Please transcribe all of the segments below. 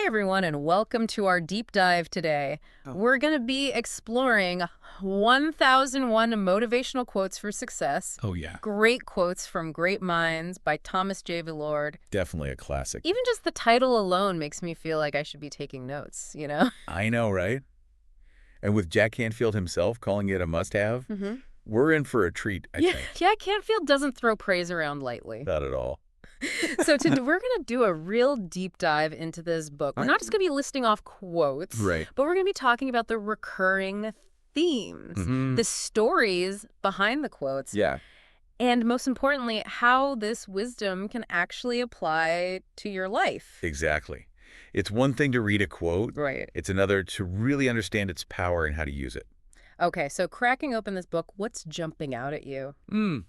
Hey everyone, and welcome to our deep dive today. We're going to be exploring 1001 motivational quotes for success. Oh, yeah. Great quotes from great minds by Thomas J. Villard. Definitely a classic. Even just the title alone makes me feel like I should be taking notes, you know? I know, right? And with Jack Canfield himself calling it a must-have, we're in for a treat, I think. Yeah, Canfield doesn't throw praise around lightly. Not at all. So we're going to do a real deep dive into this book. We're not just going to be listing off quotes, Right. but we're going to be talking about the recurring themes, the stories behind the quotes, Yeah. and most importantly, how this wisdom can actually apply to your life. Exactly. It's one thing to read a quote. Right. It's another to really understand its power and how to use it. Okay, so cracking open this book, what's jumping out at you?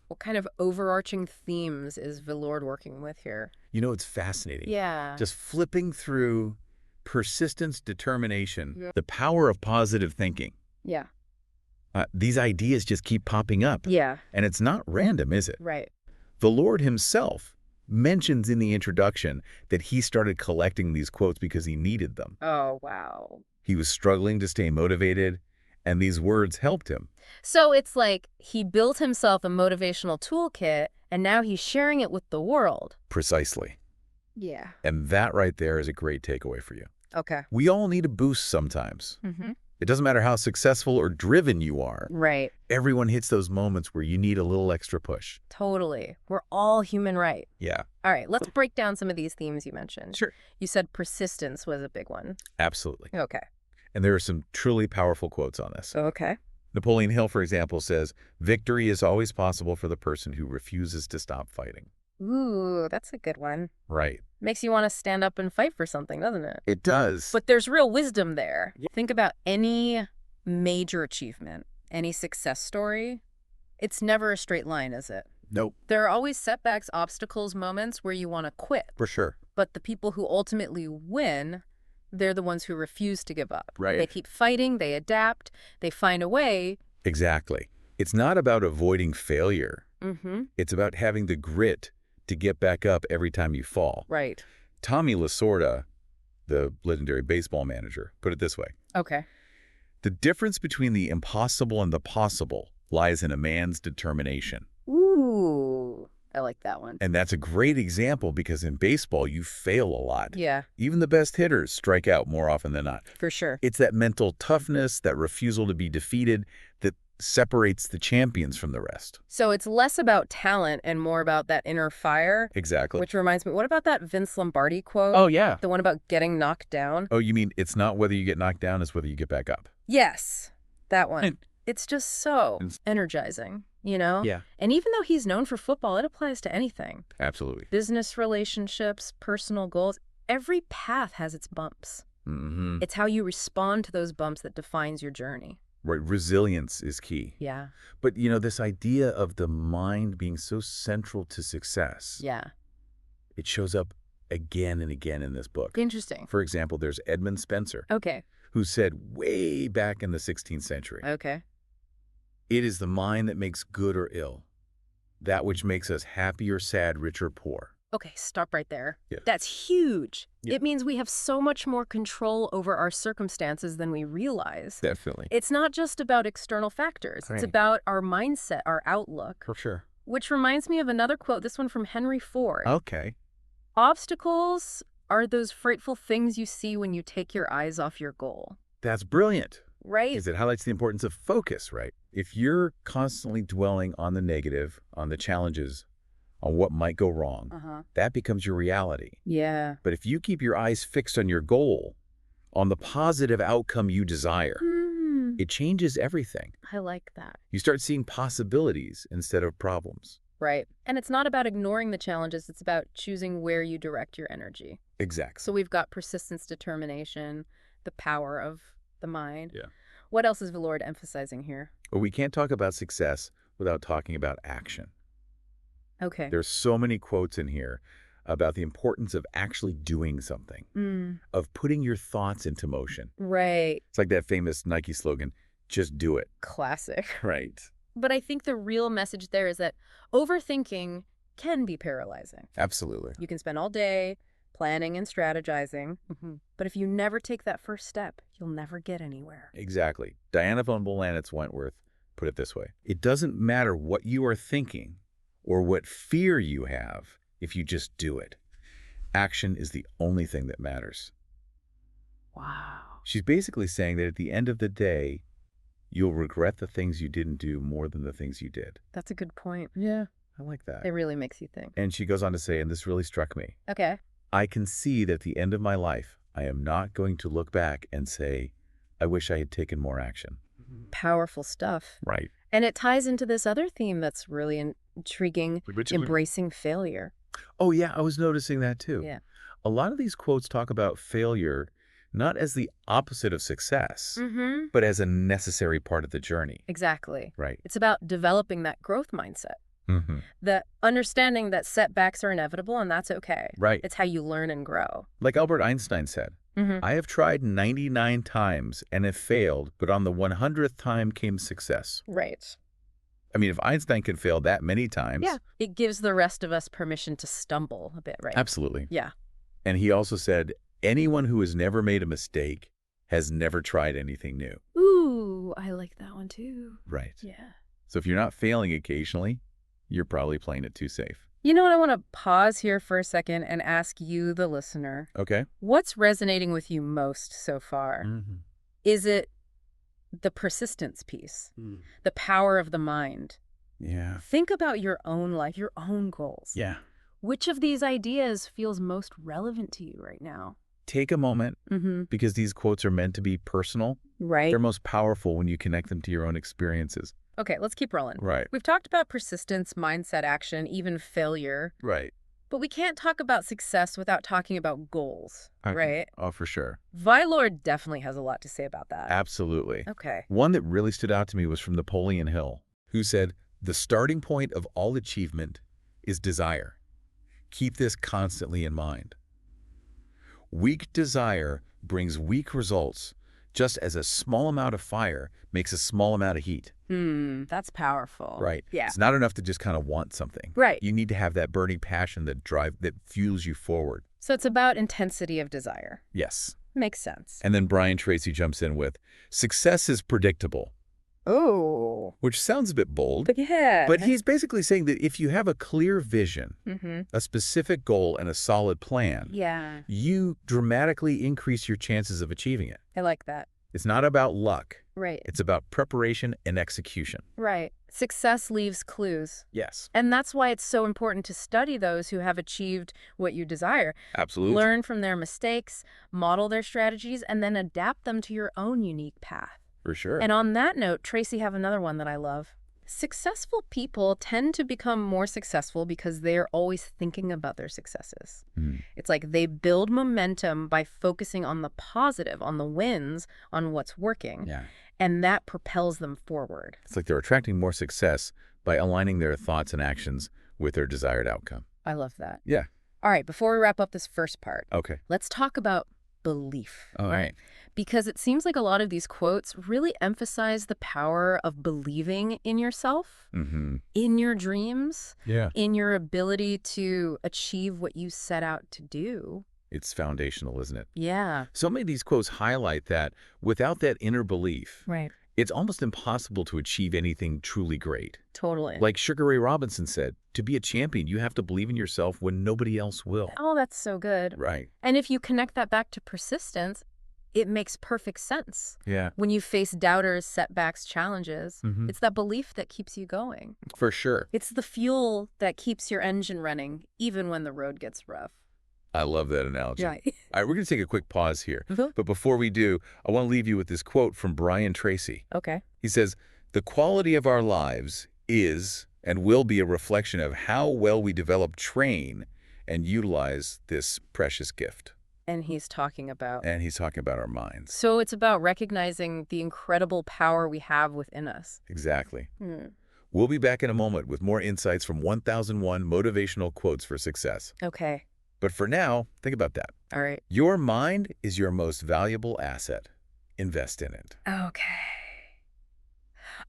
What kind of overarching themes is Villard working with here? You know, it's fascinating. Yeah. Just flipping through persistence, determination, the power of positive thinking. Yeah. These ideas just keep popping up. Yeah. And it's not random, is it? Right. The Lord himself mentions in the introduction that he started collecting these quotes because he needed them. Oh, wow. He was struggling to stay motivated, and these words helped him. So it's like he built himself a motivational toolkit, and now he's sharing it with the world. Precisely. Yeah. And that right there is a great takeaway for you. Okay. We all need a boost sometimes. It doesn't matter how successful or driven you are. Right. Everyone hits those moments where you need a little extra push. Totally. We're all human, right? Yeah. All right, let's break down some of these themes you mentioned. Sure. You said persistence was a big one. Absolutely. Okay. And there are some truly powerful quotes on this. Okay. Napoleon Hill, for example, says, "Victory is always possible for the person who refuses to stop fighting." Ooh, that's a good one. Right. Makes you want to stand up and fight for something, doesn't it? It does. But there's real wisdom there. Think about any major achievement, any success story. It's never a straight line, is it? Nope. There are always setbacks, obstacles, moments where you want to quit. For sure. But the people who ultimately win, they're the ones who refuse to give up. Right. They keep fighting, they adapt, they find a way. Exactly. It's not about avoiding failure. It's about having the grit to get back up every time you fall. Right. Tommy Lasorda, the legendary baseball manager, put it this way. Okay. The difference between the impossible and the possible lies in a man's determination. Ooh, I like that one. And that's a great example because in baseball, you fail a lot. Yeah, Even the best hitters strike out more often than not. for sure. It's that mental toughness, that refusal to be defeated, that separates the champions from the rest. So it's less about talent and more about that inner fire. Exactly. Which reminds me, what about that Vince Lombardi quote? Oh, yeah. The one about getting knocked down? Oh, you mean it's not whether you get knocked down, it's whether you get back up. Yes, that one. And- It's just so energizing, you know? Yeah. And even though he's known for football, it applies to anything. Absolutely. Business relationships, personal goals, every path has its bumps. It's how you respond to those bumps that defines your journey. Right. Resilience is key. Yeah. But, you know, this idea of the mind being so central to success, Yeah. it shows up again and again in this book. Interesting. For example, there's Edmund Spencer, Okay. who said way back in the 16th century, Okay. "It is the mind that makes good or ill, that which makes us happy or sad, rich or poor." Okay, stop right there. Yeah. That's huge. Yeah. It means we have so much more control over our circumstances than we realize. Definitely. It's not just about external factors. It's Right. about our mindset, our outlook. For sure. Which reminds me of another quote, this one from Henry Ford. Okay. Obstacles are those frightful things you see when you take your eyes off your goal. That's brilliant. Right? Because it highlights the importance of focus, right? If you're constantly dwelling on the negative, on the challenges, on what might go wrong, that becomes your reality. Yeah. But if you keep your eyes fixed on your goal, on the positive outcome you desire, it changes everything. I like that. You start seeing possibilities instead of problems. Right. And it's not about ignoring the challenges. It's about choosing where you direct your energy. Exactly. So we've got persistence, determination, the power of the mind. Yeah. What else is Villard emphasizing here? But we can't talk about success without talking about action. Okay. There's so many quotes in here about the importance of actually doing something, of putting your thoughts into motion. Right. It's like that famous Nike slogan, just do it. Classic. Right. But I think the real message there is that overthinking can be paralyzing. Absolutely. You can spend all day planning and strategizing. But if you never take that first step, you'll never get anywhere. Exactly. Diana von Bolanitz Wentworth put it this way. It doesn't matter what you are thinking or what fear you have if you just do it. Action is the only thing that matters. Wow. She's basically saying that at the end of the day, you'll regret the things you didn't do more than the things you did. That's a good point. Yeah, I like that. It really makes you think. And she goes on to say, and this really struck me, Okay. I can see that at the end of my life, I am not going to look back and say, I wish I had taken more action. Powerful stuff. Right. And it ties into this other theme that's really intriguing, Richardson. embracing failure. Oh, yeah, I was noticing that too. Yeah. A lot of these quotes talk about failure not as the opposite of success, but as a necessary part of the journey. Exactly. Right. It's about developing that growth mindset. The understanding that setbacks are inevitable and that's okay. Right. It's how you learn and grow. Like Albert Einstein said, I have tried 99 times and have failed, but on the 100th time came success. Right. I mean, if Einstein could fail that many times. Yeah. It gives the rest of us permission to stumble a bit, right? Absolutely. Yeah. And he also said, anyone who has never made a mistake has never tried anything new. Ooh, I like that one too. Right. Yeah. So if you're not failing occasionally, you're probably playing it too safe. You know what? I want to pause here for a second and ask you, the listener, Okay. what's resonating with you most so far? Is it the persistence piece, the power of the mind? Yeah. Think about your own life, your own goals. Yeah. Which of these ideas feels most relevant to you right now? Take a moment, because these quotes are meant to be personal. Right. They're most powerful when you connect them to your own experiences. Okay, let's keep rolling. Right. We've talked about persistence, mindset, action, even failure. Right. But we can't talk about success without talking about goals, right? Oh, for sure. Vylord definitely has a lot to say about that. Absolutely. Okay. One that really stood out to me was from Napoleon Hill, who said, the starting point of all achievement is desire. Keep this constantly in mind. Weak desire brings weak results, just as a small amount of fire makes a small amount of heat. That's powerful. Right. Yeah. It's not enough to just kind of want something. Right. You need to have that burning passion that fuels you forward. So it's about intensity of desire. Yes. Makes sense. And then Brian Tracy jumps in with, success is predictable. Oh. Which sounds a bit bold. But yeah. But he's basically saying that if you have a clear vision, a specific goal, and a solid plan, yeah, you dramatically increase your chances of achieving it. I like that. It's not about luck. Right. It's about preparation and execution. Right. Success leaves clues. Yes. And that's why it's so important to study those who have achieved what you desire. Absolutely. Learn from their mistakes, model their strategies, and then adapt them to your own unique path. For sure. And on that note, Tracy have another one that I love. Successful people tend to become more successful because they're always thinking about their successes. It's like they build momentum by focusing on the positive, on the wins, on what's working. Yeah. And that propels them forward. It's like they're attracting more success by aligning their thoughts and actions with their desired outcome. I love that. Yeah. All right, before we wrap up this first part, Okay. let's talk about belief. All right. Because it seems like a lot of these quotes really emphasize the power of believing in yourself, in your dreams, in your ability to achieve what you set out to do. It's foundational, isn't it? Yeah. So many of these quotes highlight that without that inner belief, Right. it's almost impossible to achieve anything truly great. Totally. Like Sugar Ray Robinson said, to be a champion, you have to believe in yourself when nobody else will. Oh, that's so good. Right. And if you connect that back to persistence, it makes perfect sense. Yeah. When you face doubters, setbacks, challenges, it's that belief that keeps you going. For sure. It's the fuel that keeps your engine running, even when the road gets rough. I love that analogy. Right. All right, we're going to take a quick pause here. But before we do, I want to leave you with this quote from Brian Tracy. Okay. He says, the quality of our lives is and will be a reflection of how well we develop, train, and utilize this precious gift. And he's talking about... And he's talking about our minds. So it's about recognizing the incredible power we have within us. Exactly. We'll be back in a moment with more insights from 1001 Motivational Quotes for Success. Okay. But for now, think about that. All right. Your mind is your most valuable asset. Invest in it. Okay.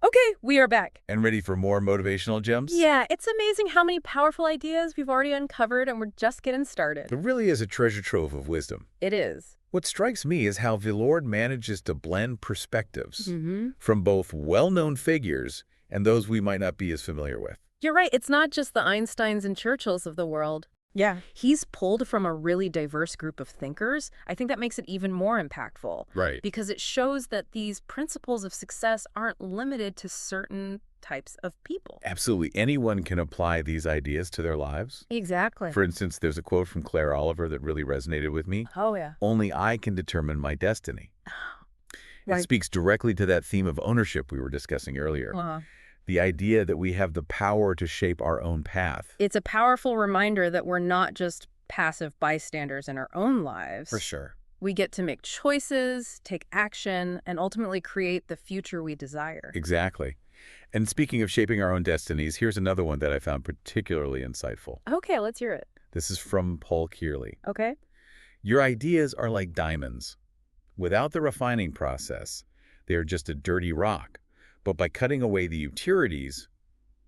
Okay, we are back. And ready for more motivational gems? Yeah, it's amazing how many powerful ideas we've already uncovered, and we're just getting started. It really is a treasure trove of wisdom. It is. What strikes me is how Villard manages to blend perspectives Mm-hmm. from both well-known figures and those we might not be as familiar with. You're right. It's not just the Einsteins and Churchills of the world. Yeah. He's pulled from a really diverse group of thinkers. I think that makes it even more impactful. Right. Because it shows that these principles of success aren't limited to certain types of people. Absolutely. Anyone can apply these ideas to their lives. Exactly. For instance, there's a quote from Claire Oliver that really resonated with me. Oh, yeah. Only I can determine my destiny. Right. It speaks directly to that theme of ownership we were discussing earlier. Uh-huh. The idea that we have the power to shape our own path. It's a powerful reminder that we're not just passive bystanders in our own lives. For sure. We get to make choices, take action, and ultimately create the future we desire. Exactly. And speaking of shaping our own destinies, here's another one that I found particularly insightful. Okay, let's hear it. This is from Paul Kearley. Okay. Your ideas are like diamonds. Without the refining process, they are just a dirty rock. But by cutting away the impurities,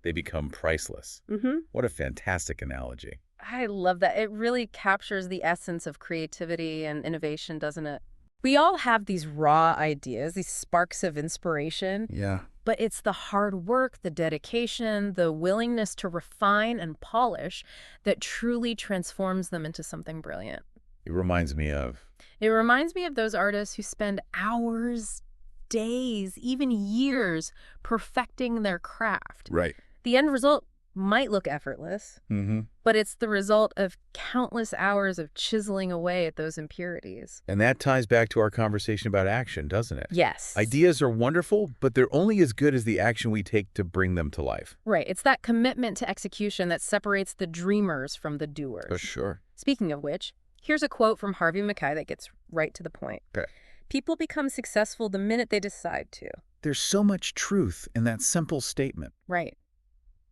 they become priceless. Mm-hmm. What a fantastic analogy. I love that. It really captures the essence of creativity and innovation, doesn't it? We all have these raw ideas, these sparks of inspiration, Yeah. but it's the hard work, the dedication, the willingness to refine and polish that truly transforms them into something brilliant. It reminds me of... It reminds me of those artists who spend hours, days, even years perfecting their craft. Right. The end result might look effortless, Mm-hmm. but it's the result of countless hours of chiseling away at those impurities. And that ties back to our conversation about action, doesn't it? Yes. Ideas are wonderful, but they're only as good as the action we take to bring them to life. Right. It's that commitment to execution that separates the dreamers from the doers. For sure. Speaking of which, here's a quote from Harvey Mackay that gets right to the point. Okay. People become successful the minute they decide to. There's so much truth in that simple statement. Right.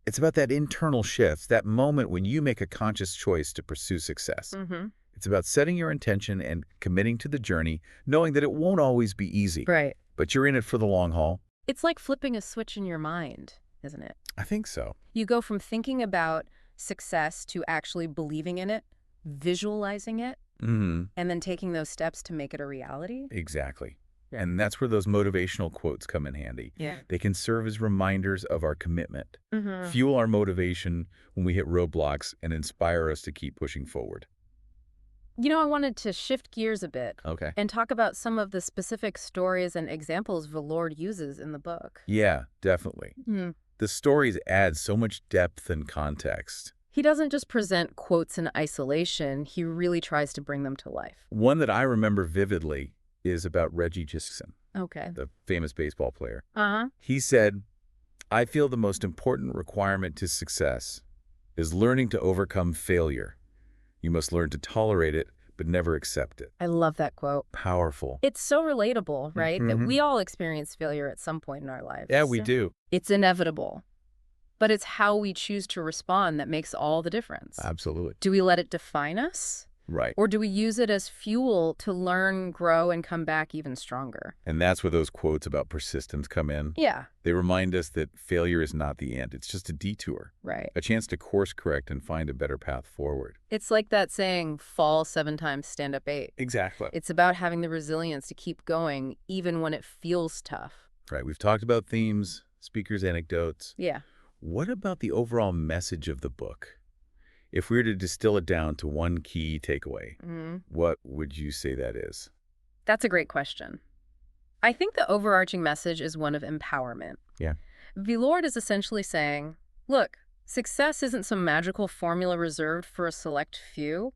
It's about that internal shift, that moment when you make a conscious choice to pursue success. Mm-hmm. It's about setting your intention and committing to the journey, knowing that it won't always be easy. Right. But you're in it for the long haul. It's like flipping a switch in your mind, isn't it? I think so. You go from thinking about success to actually believing in it, visualizing it, Mm-hmm. and then taking those steps to make it a reality. Exactly. And that's where those motivational quotes come in handy. Yeah. They can serve as reminders of our commitment, Mm-hmm. fuel our motivation when we hit roadblocks, and inspire us to keep pushing forward. You know, I wanted to shift gears a bit Okay. and talk about some of the specific stories and examples Villard uses in the book. Yeah, definitely. Hmm. The stories add so much depth and context. He doesn't just present quotes in isolation, he really tries to bring them to life. One that I remember vividly is about Reggie Jackson, Okay. the famous baseball player. Uh-huh. He said, "I feel the most important requirement to success is learning to overcome failure. You must learn to tolerate it, but never accept it." I love that quote. Powerful. It's so relatable, right? That Mhm. we all experience failure at some point in our lives. Yeah, we do. It's inevitable. But it's how we choose to respond that makes all the difference. Absolutely. Do we let it define us? Right. Or do we use it as fuel to learn, grow, and come back even stronger? And that's where those quotes about persistence come in. Yeah, They remind us that failure is not the end. It's just a detour, right. a chance to course correct and find a better path forward. It's like that saying, fall 7 times, stand up 8. Exactly. It's about having the resilience to keep going even when it feels tough. Right. We've talked about themes, speakers' anecdotes. Yeah. What about the overall message of the book? If we were to distill it down to one key takeaway, what would you say that is? That's a great question. I think the overarching message is one of empowerment. Yeah. Villard is essentially saying, look, success isn't some magical formula reserved for a select few.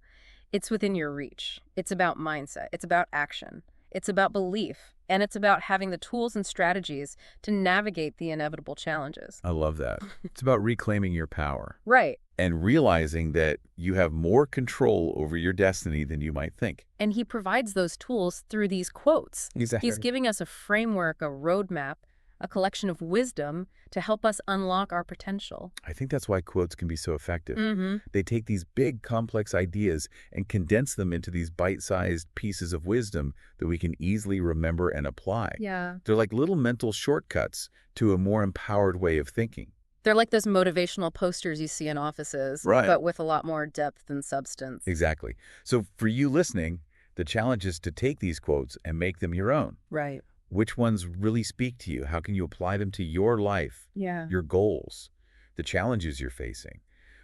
It's within your reach. It's about mindset. It's about action. It's about belief. And it's about having the tools and strategies to navigate the inevitable challenges. I love that. It's about reclaiming your power Right. and realizing that you have more control over your destiny than you might think. And he provides those tools through these quotes. Exactly. He's giving us a framework, a roadmap, a collection of wisdom to help us unlock our potential. I think that's why quotes can be so effective. Mm-hmm. They take these big, complex ideas and condense them into these bite-sized pieces of wisdom that we can easily remember and apply. Yeah. They're like little mental shortcuts to a more empowered way of thinking. They're like those motivational posters you see in offices, Right. but with a lot more depth and substance. Exactly. So for you listening, the challenge is to take these quotes and make them your own. Right. Which ones really speak to you? How can you apply them to your life, Yeah. your goals, the challenges you're facing?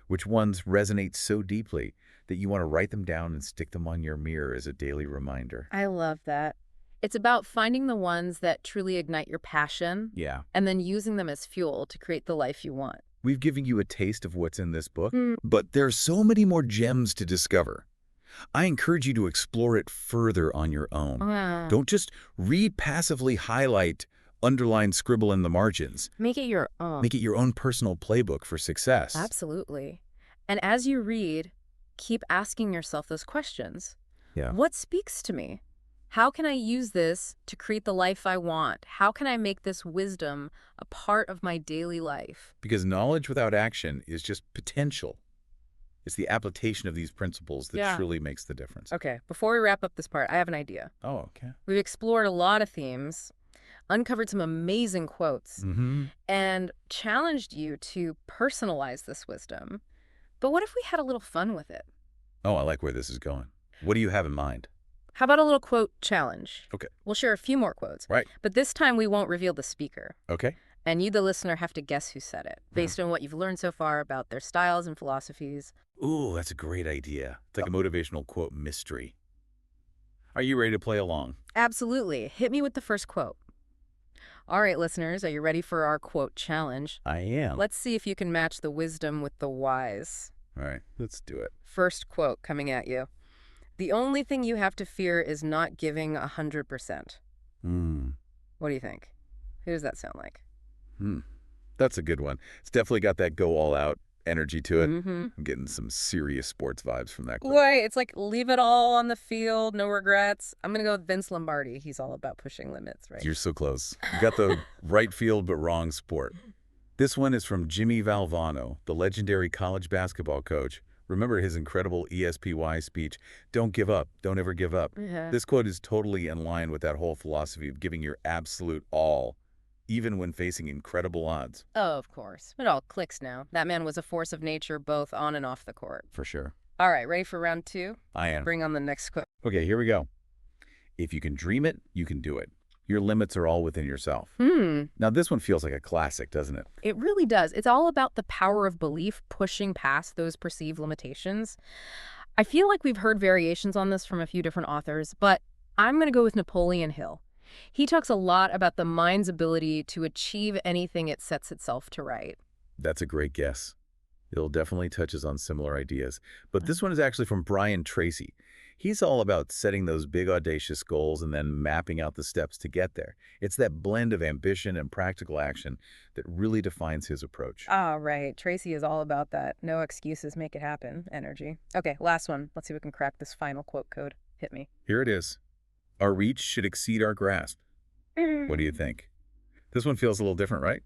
Which ones resonate so deeply that you want to write them down and stick them on your mirror as a daily reminder? I love that. It's about finding the ones that truly ignite your passion Yeah. and then using them as fuel to create the life you want. We've given you a taste of what's in this book, Mm. but there are so many more gems to discover. I encourage you to explore it further on your own. Wow. Don't just read passively, highlight, underline, scribble in the margins. Make it your own. Make it your own personal playbook for success. Absolutely. And as you read, keep asking yourself those questions. Yeah. What speaks to me? How can I use this to create the life I want? How can I make this wisdom a part of my daily life? Because knowledge without action is just potential. It's the application of these principles that Yeah. truly makes the difference. Okay, before we wrap up this part, I have an idea. Oh, okay. We've explored a lot of themes, uncovered some amazing quotes, Mm-hmm. and challenged you to personalize this wisdom. But what if we had a little fun with it? Oh, I like where this is going. What do you have in mind? How about a little quote challenge? Okay. We'll share a few more quotes. Right. But this time we won't reveal the speaker. Okay. And you, the listener, have to guess who said it, based on what you've learned so far about their styles and philosophies. Ooh, that's a great idea. It's like a motivational quote mystery. Are you ready to play along? Absolutely. Hit me with the first quote. All right, listeners, are you ready for our quote challenge? I am. Let's see if you can match the wisdom with the wise. All right, let's do it. First quote coming at you. The only thing you have to fear is not giving 100%. What do you think? Who does that sound like? That's a good one. It's definitely got that go all out energy to it. Mm-hmm. I'm getting some serious sports vibes from that quote. Right. It's like leave it all on the field, no regrets. I'm going to go with Vince Lombardi. He's all about pushing limits, right? You're so close. You got the right field but wrong sport. This one is from Jimmy Valvano, the legendary college basketball coach. Remember his incredible ESPY speech, "Don't give up, don't ever give up." Yeah. This quote is totally in line with that whole philosophy of giving your absolute all, even when facing incredible odds. Oh, of course. It all clicks now. That man was a force of nature both on and off the court. For sure. All right, ready for round two? I am. Bring on the next quote. Okay, here we go. If you can dream it, you can do it. Your limits are all within yourself. Now, this one feels like a classic, doesn't it? It really does. It's all about the power of belief pushing past those perceived limitations. I feel like we've heard variations on this from a few different authors, but I'm going to go with Napoleon Hill. He talks a lot about the mind's ability to achieve anything it sets itself to write. That's a great guess. It definitely touches on similar ideas. But this one is actually from Brian Tracy. He's all about setting those big audacious goals and then mapping out the steps to get there. It's that blend of ambition and practical action that really defines his approach. Ah, right. Tracy is all about that. No excuses, make it happen energy. Okay, last one. Let's see if we can crack this final quote code. Hit me. Here it is. Our reach should exceed our grasp. What do you think? This one feels a little different, right?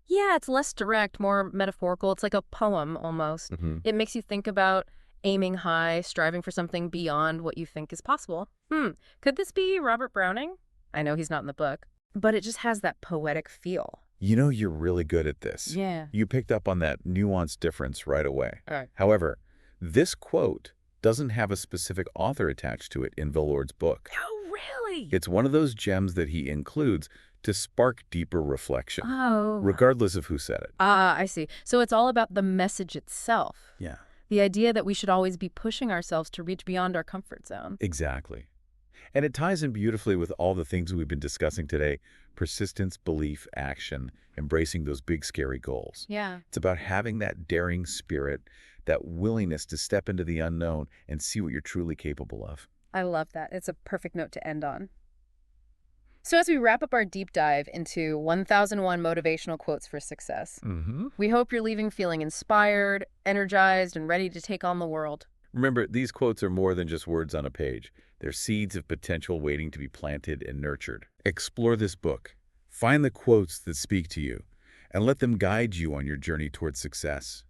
Yeah, it's less direct, more metaphorical. It's like a poem almost. It makes you think about aiming high, striving for something beyond what you think is possible. Could this be Robert Browning? I know he's not in the book, but it just has that poetic feel. You know you're really good at this. Yeah. You picked up on that nuanced difference right away. All right. However, this quote doesn't have a specific author attached to it in Villord's book. Oh, really? It's one of those gems that he includes to spark deeper reflection, Oh. regardless of who said it. Ah, I see. So it's all about the message itself. Yeah. The idea that we should always be pushing ourselves to reach beyond our comfort zone. Exactly. And it ties in beautifully with all the things we've been discussing today: persistence, belief, action, embracing those big, scary goals. Yeah. It's about having that daring spirit, that willingness to step into the unknown and see what you're truly capable of. I love that. It's a perfect note to end on. So as we wrap up our deep dive into 1001 motivational quotes for success, we hope you're leaving feeling inspired, energized, and ready to take on the world. Remember, these quotes are more than just words on a page. They're seeds of potential waiting to be planted and nurtured. Explore this book. Find the quotes that speak to you and let them guide you on your journey towards success,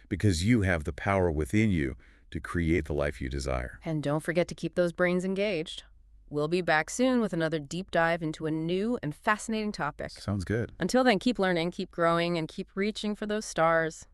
because you have the power within you to create the life you desire. And don't forget to keep those brains engaged. We'll be back soon with another deep dive into a new and fascinating topic. Sounds good. Until then, keep learning, keep growing, and keep reaching for those stars.